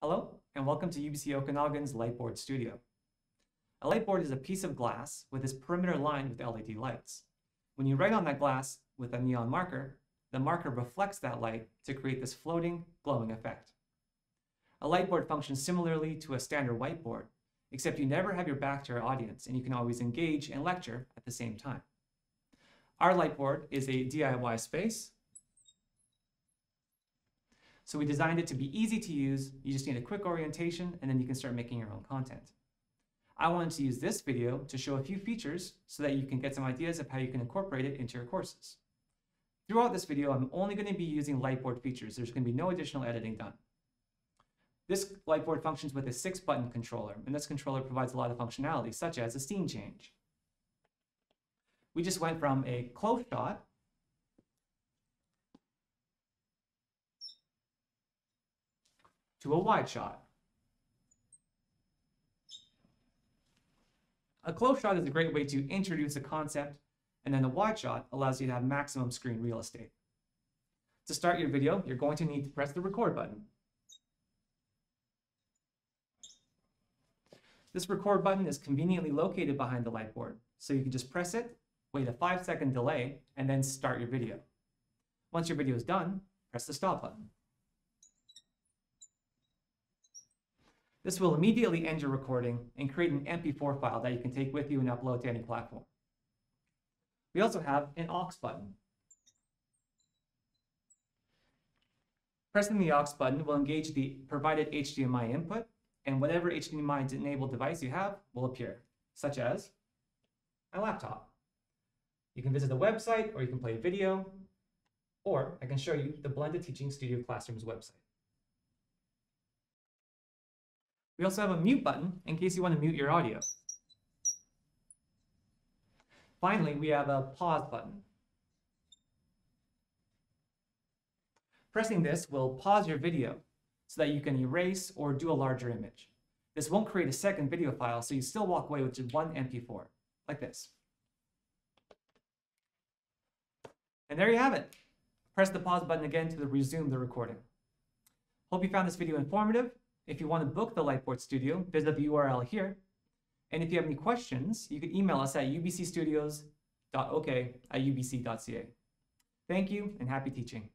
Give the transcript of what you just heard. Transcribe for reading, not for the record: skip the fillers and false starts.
Hello, and welcome to UBC Okanagan's Lightboard studio. A lightboard is a piece of glass with its perimeter lined with LED lights. When you write on that glass with a neon marker, the marker reflects that light to create this floating, glowing effect. A lightboard functions similarly to a standard whiteboard, except you never have your back to your audience and you can always engage and lecture at the same time. Our lightboard is a DIY space. So we designed it to be easy to use. You just need a quick orientation and then you can start making your own content. I wanted to use this video to show a few features so that you can get some ideas of how you can incorporate it into your courses. Throughout this video, I'm only going to be using Lightboard features. There's going to be no additional editing done. This Lightboard functions with a 6-button controller, and this controller provides a lot of functionality, such as a scene change. We just went from a close shot to a wide shot. A close shot is a great way to introduce a concept, and then a wide shot allows you to have maximum screen real estate. To start your video, you're going to need to press the record button. This record button is conveniently located behind the lightboard, so you can just press it, wait a 5-second delay, and then start your video. Once your video is done, press the stop button. This will immediately end your recording and create an MP4 file that you can take with you and upload to any platform. We also have an aux button. Pressing the aux button will engage the provided HDMI input, and whatever HDMI-enabled device you have will appear, such as my laptop. You can visit the website, or you can play a video, or I can show you the Blended Teaching Studio Classroom's website. We also have a mute button in case you want to mute your audio. Finally, we have a pause button. Pressing this will pause your video so that you can erase or do a larger image. This won't create a second video file, so you still walk away with just one MP4, like this. And there you have it. Press the pause button again to resume the recording. Hope you found this video informative. If you want to book the Lightboard Studio, visit the URL here. And if you have any questions, you can email us at ubcstudios.ok@ubc.ca. Thank you and happy teaching.